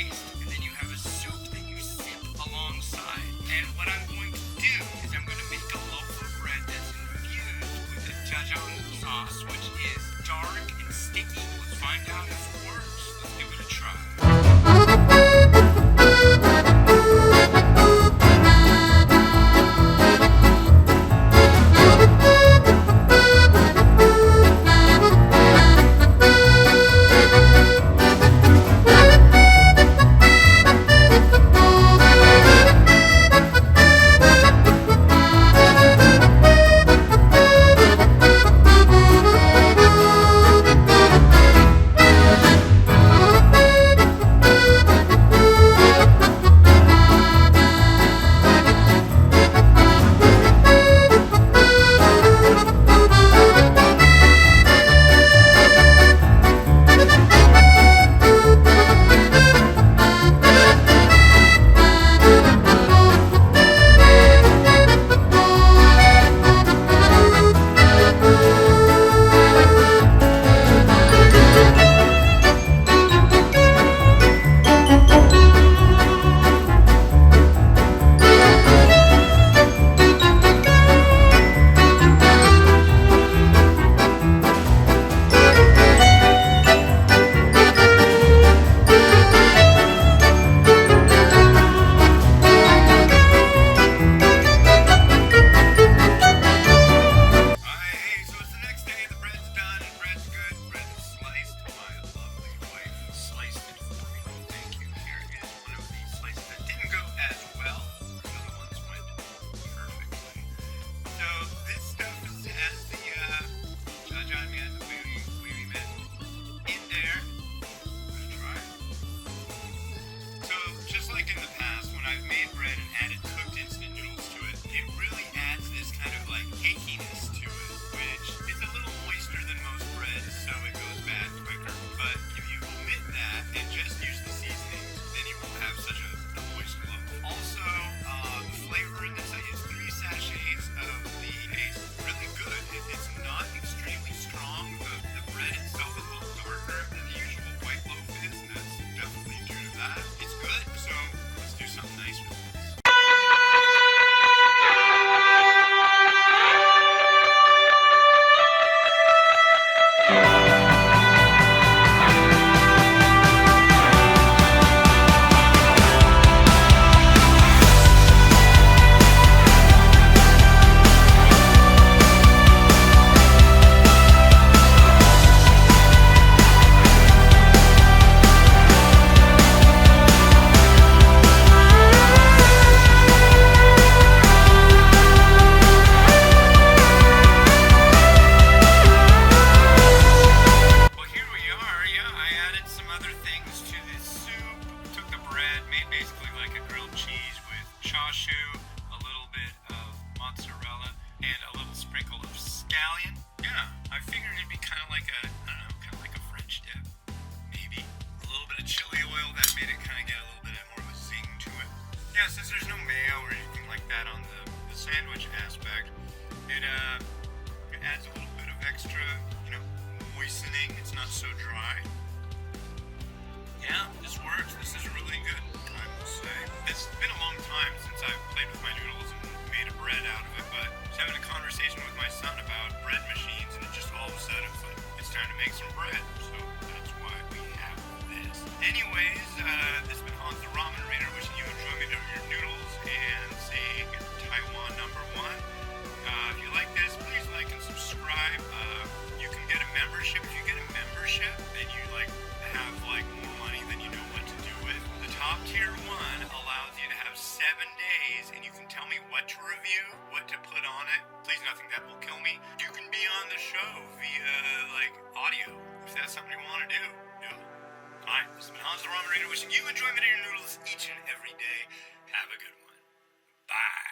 sliced, and then you have a soup that you sip alongside. And what I'm going to do is I'm going to make a loaf of bread that's infused with a jajang sauce, which is dark and sticky. Let's find out if it works. Let's give it a try. Like in the past, when I've made bread and added cooked instant noodles to it, it really adds this kind of like cakiness to it, which is a little moister than most bread, so it goes bad quicker. But if you omit that and just use the seasonings, then you won't have such a moist loaf. Also, the flavor in this, I use 3 sachets of the paste. Really good. It's not extremely strong. The bread itself is a little darker than the usual white loaf is, and that's definitely due to that. It's good. So let's do something nice with this. Basically like a grilled cheese with chashu, a little bit of mozzarella, and a little sprinkle of scallion. Yeah, I figured it'd be kind of like a, I don't know, kind of like a French dip, maybe. A little bit of chili oil, that made it kind of get a little bit more of a zing to it. Yeah, since there's no mayo or anything like that on the sandwich aspect, it adds a little bit of extra, moistening. It's not so dry. Yeah, this works. This is really good, I will say. It's been a long time since I've played with my noodles and made a bread out of it, but I was having a conversation with my son about bread machines, and it just all of a sudden it's like, it's time to make some bread. So that's why we have this. Anyways, this has been Hans the Ramen Raider, wishing you enjoyment of your noodles and saying Taiwan #1. If you like this, please like and subscribe. You can get a membership. If you get a membership, then you have more money than you know what to do with. The top tier 1 allows you to have 7 days, and you can tell me what to review, what to put on it. Please, nothing that will kill me. You can be on the show via audio if that's something you want to do. Yeah. Alright, this has been Hans the Ramen Raider, wishing you enjoyment of your noodles each and every day. Have a good one. Bye.